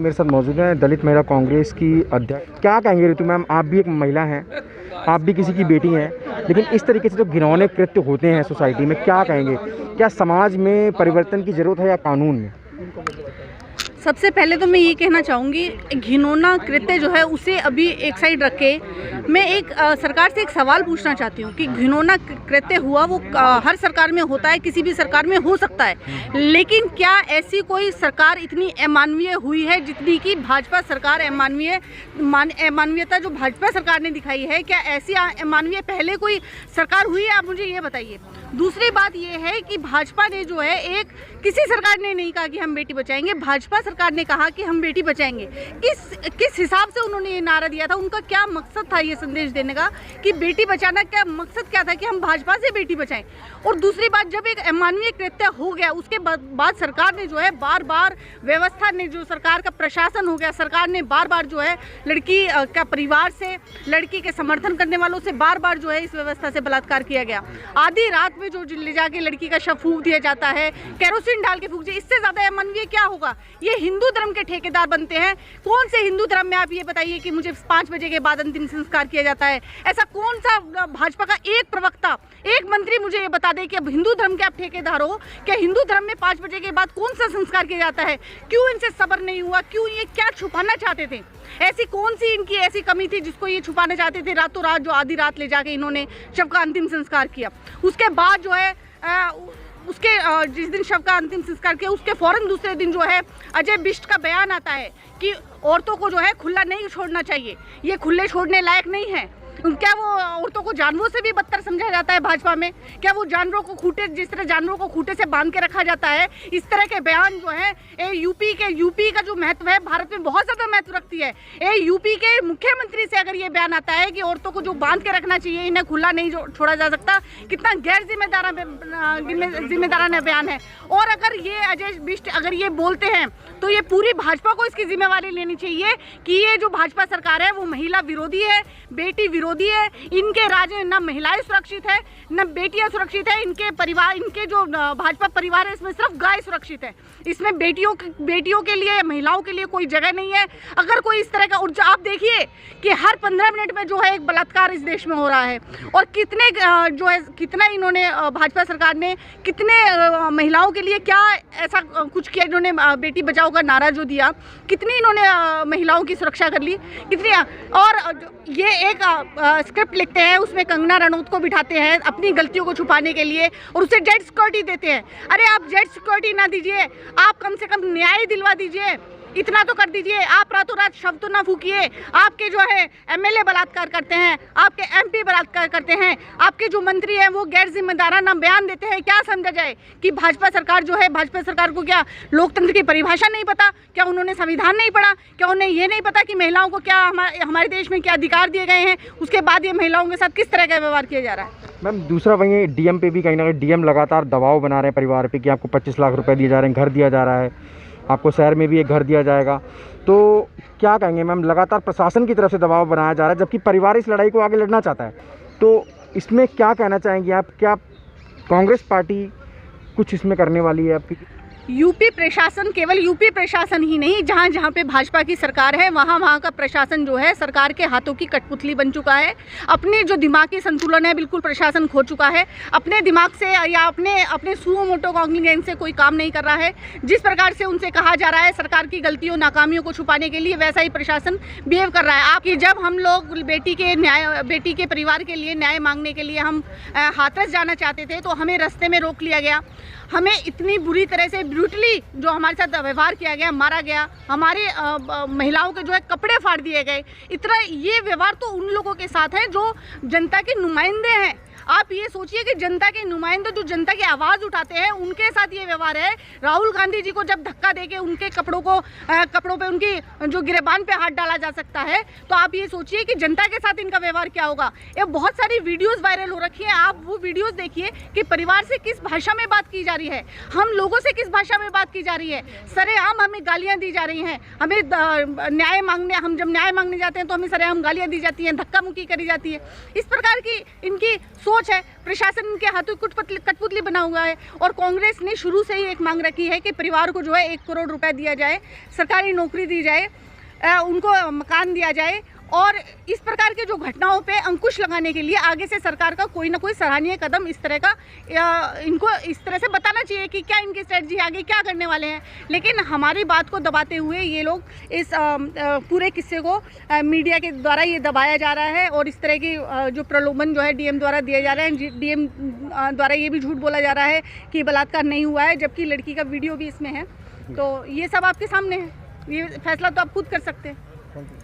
मेरे साथ मौजूद हैं दलित महिला कांग्रेस की अध्यक्ष। क्या कहेंगे ऋतु मैम, आप भी एक महिला हैं, आप भी किसी की बेटी हैं, लेकिन इस तरीके से जो घिनौने कृत्य होते हैं सोसाइटी में, क्या कहेंगे? क्या समाज में परिवर्तन की ज़रूरत है या कानून में? सबसे पहले तो मैं ये कहना चाहूँगी, घिनौना कृत्य जो है उसे अभी एक साइड रख के मैं एक सरकार से एक सवाल पूछना चाहती हूँ कि घिनौना कृत्य हुआ वो हर सरकार में होता है, किसी भी सरकार में हो सकता है, लेकिन क्या ऐसी कोई सरकार इतनी अमानवीय हुई है जितनी कि भाजपा सरकार अमानवीयता जो भाजपा सरकार ने दिखाई है, क्या ऐसी अमानवीय पहले कोई सरकार हुई है? आप मुझे ये बताइए। दूसरी बात ये है कि भाजपा ने जो है किसी सरकार ने नहीं कहा कि हम बेटी बचाएंगे, भाजपा सरकार ने कहा कि हम बेटी बचाएंगे। किस हिसाब से उन्होंने ये नारा दिया था? उनका क्या मकसद था ये संदेश देने का कि बेटी बचाना क्या मकसद क्या था कि हम भाजपा से बेटी बचाएं? और दूसरी बात, जब एक अमानवीय कृत्य हो गया उसके बाद सरकार ने जो है बार बार व्यवस्था ने जो सरकार का प्रशासन हो गया, सरकार ने बार बार जो है लड़की का परिवार से, लड़की के समर्थन करने वालों से बार बार जो है इस व्यवस्था से बलात्कार किया गया। आधी रात में जो ले जाके लड़की का शव फूंक दिया जाता है, केरोसिन डाल के फूंक दिया, इससे ज्यादा अमानवीय क्या होगा? ये हिंदू धर्म के ठेकेदार बनते हैं। कौन से हिंदू धर्म में आप ये बताइए कि मुझे 5 बजे के बाद अंतिम संस्कार किया जाता है? ऐसा कौन सा भाजपा का एक प्रवक्ता, एक मंत्री मुझे ये बता दे कि अब हिंदू धर्म के आप ठेकेदार हो, क्या हिंदू धर्म में 5 बजे के बाद कौन सा संस्कार किया जाता है? क्यों इनसे सब्र नहीं हुआ? क्यों ये क्या छुपाना चाहते थे? ऐसी कौन सी इनकी ऐसी कमी थी जिसको ये छुपाना चाहते थे? रातों रात जो आधी रात ले जाके इन्होंने शव का अंतिम संस्कार किया, उसके बाद जो है उसके जिस दिन शव का अंतिम संस्कार किया उसके फौरन दूसरे दिन जो है अजय बिष्ट का बयान आता है कि औरतों को जो है खुला नहीं छोड़ना चाहिए, ये खुले छोड़ने लायक नहीं है। क्या वो औरतों को जानवरों से भी बदतर समझा जाता है भाजपा में? क्या वो जानवरों को खूंटे, जिस तरह जानवरों को खूंटे से बांध के रखा जाता है, इस तरह के बयान जो है यूपी का जो महत्व है भारत में बहुत ज़्यादा महत्व रखती है। यूपी के मुख्यमंत्री से अगर ये बयान आता है कि औरतों को जो बांध के रखना चाहिए, इन्हें खुला नहीं छोड़ा जा सकता, कितना गैर जिम्मेदाराना बयान है। और अगर ये अजय बिष्ट अगर ये बोलते हैं तो ये पूरी भाजपा को इसकी जिम्मेवारी लेनी चाहिए कि ये जो भाजपा सरकार है वो महिला विरोधी है, बेटी विरोधी है। इनके राज्य में न महिलाएं सुरक्षित है न बेटियां सुरक्षित है। इनके परिवार, इनके जो भाजपा परिवार है इसमें सिर्फ गाय सुरक्षित है। इसमें बेटियों के लिए, महिलाओं के लिए कोई जगह नहीं है। अगर कोई इस तरह का आप देखिए कि हर 15 मिनट में जो है एक बलात्कार इस देश में हो रहा है, और कितना इन्होंने भाजपा सरकार ने कितने महिलाओं के लिए क्या ऐसा कुछ किया, इन्होंने बेटी बचाओ का नारा जो दिया, कितनी इन्होंने महिलाओं की सुरक्षा कर ली, कितनी। और ये एक स्क्रिप्ट लिखते हैं, उसमें कंगना रनौत को बिठाते हैं अपनी गलतियों को छुपाने के लिए और उसे जेड सिक्योरिटी देते हैं। अरे आप जेड सिक्योरिटी ना दीजिए, आप कम से कम न्याय दिलवा दीजिए, इतना तो कर दीजिए। आप रातों रात शब्द तो ना फूकिए। आपके जो है एमएलए बलात्कार करते हैं, आपके एमपी बलात्कार करते हैं, आपके जो मंत्री हैं वो गैर जिम्मेदाराना बयान देते हैं। क्या समझा जाए कि भाजपा सरकार जो है, भाजपा सरकार को क्या लोकतंत्र की परिभाषा नहीं पता? क्या उन्होंने संविधान नहीं पढ़ा? क्या उन्हें ये नहीं पता कि महिलाओं को क्या हमारे देश में क्या अधिकार दिए गए हैं? उसके बाद ये महिलाओं के साथ किस तरह का व्यवहार किया जा रहा है? मैम दूसरा वही डीएम पे भी कहीं ना कहीं डीएम लगातार दबाव बना रहे हैं परिवार पे कि आपको 25 लाख रुपए दिए जा रहे हैं, घर दिया जा रहा है, आपको शहर में भी एक घर दिया जाएगा। तो क्या कहेंगे मैम, लगातार प्रशासन की तरफ से दबाव बनाया जा रहा है जबकि परिवार इस लड़ाई को आगे लड़ना चाहता है, तो इसमें क्या कहना चाहेंगे आप? क्या कांग्रेस पार्टी कुछ इसमें करने वाली है आपकी? यूपी प्रशासन, केवल यूपी प्रशासन ही नहीं, जहाँ जहाँ पे भाजपा की सरकार है वहाँ का प्रशासन जो है सरकार के हाथों की कठपुतली बन चुका है। अपने जो दिमागी संतुलन है बिल्कुल प्रशासन खो चुका है। अपने दिमाग से या अपने सुओ मोटो कॉन्ग्निजेंस से कोई काम नहीं कर रहा है। जिस प्रकार से उनसे कहा जा रहा है सरकार की गलतियों नाकामियों को छुपाने के लिए, वैसा ही प्रशासन बिहेव कर रहा है। आपकी जब हम लोग बेटी के परिवार के लिए न्याय मांगने के लिए हम हाथरस जाना चाहते थे तो हमें रास्ते में रोक लिया गया। हमें इतनी बुरी तरह से ब्रूटली जो हमारे साथ व्यवहार किया गया, मारा गया, हमारे महिलाओं के जो है कपड़े फाड़ दिए गए। इतना ये व्यवहार तो उन लोगों के साथ है जो जनता के नुमाइंदे हैं। आप ये सोचिए कि जनता के नुमाइंदे जो जनता की आवाज़ उठाते हैं उनके साथ ये व्यवहार है। राहुल गांधी जी को जब धक्का देके उनके कपड़ों पे उनकी जो गिरेबान पे हाथ डाला जा सकता है, तो आप ये सोचिए कि जनता के साथ इनका व्यवहार क्या होगा। ये बहुत सारी वीडियोस वायरल हो रखी हैं, आप वो वीडियोस देखिए कि परिवार से किस भाषा में बात की जा रही है, हम लोगों से किस भाषा में बात की जा रही है। सरेआम हमें गालियाँ दी जा रही हैं, हम जब न्याय मांगने जाते हैं तो हमें सरेआम गालियाँ दी जाती हैं, धक्का मुक्की करी जाती है। इस प्रकार की इनकी सोच है, प्रशासन के हाथों कठपुतली बना हुआ है। और कांग्रेस ने शुरू से ही एक मांग रखी है कि परिवार को जो है 1 करोड़ रुपए दिया जाए, सरकारी नौकरी दी जाए, उनको मकान दिया जाए। और इस प्रकार के जो घटनाओं पे अंकुश लगाने के लिए आगे से सरकार का कोई ना कोई सराहनीय कदम इस तरह का इनको इस तरह से बताना चाहिए कि क्या इनकी स्ट्रेटजी आगे क्या करने वाले हैं। लेकिन हमारी बात को दबाते हुए ये लोग इस पूरे किस्से को मीडिया के द्वारा ये दबाया जा रहा है। और इस तरह की जो प्रलोभन जो है डीएम द्वारा दिए जा रहे हैं, डीएम द्वारा ये भी झूठ बोला जा रहा है कि बलात्कार नहीं हुआ है, जबकि लड़की का वीडियो भी इसमें है। तो ये सब आपके सामने है, ये फैसला तो आप खुद कर सकते हैं।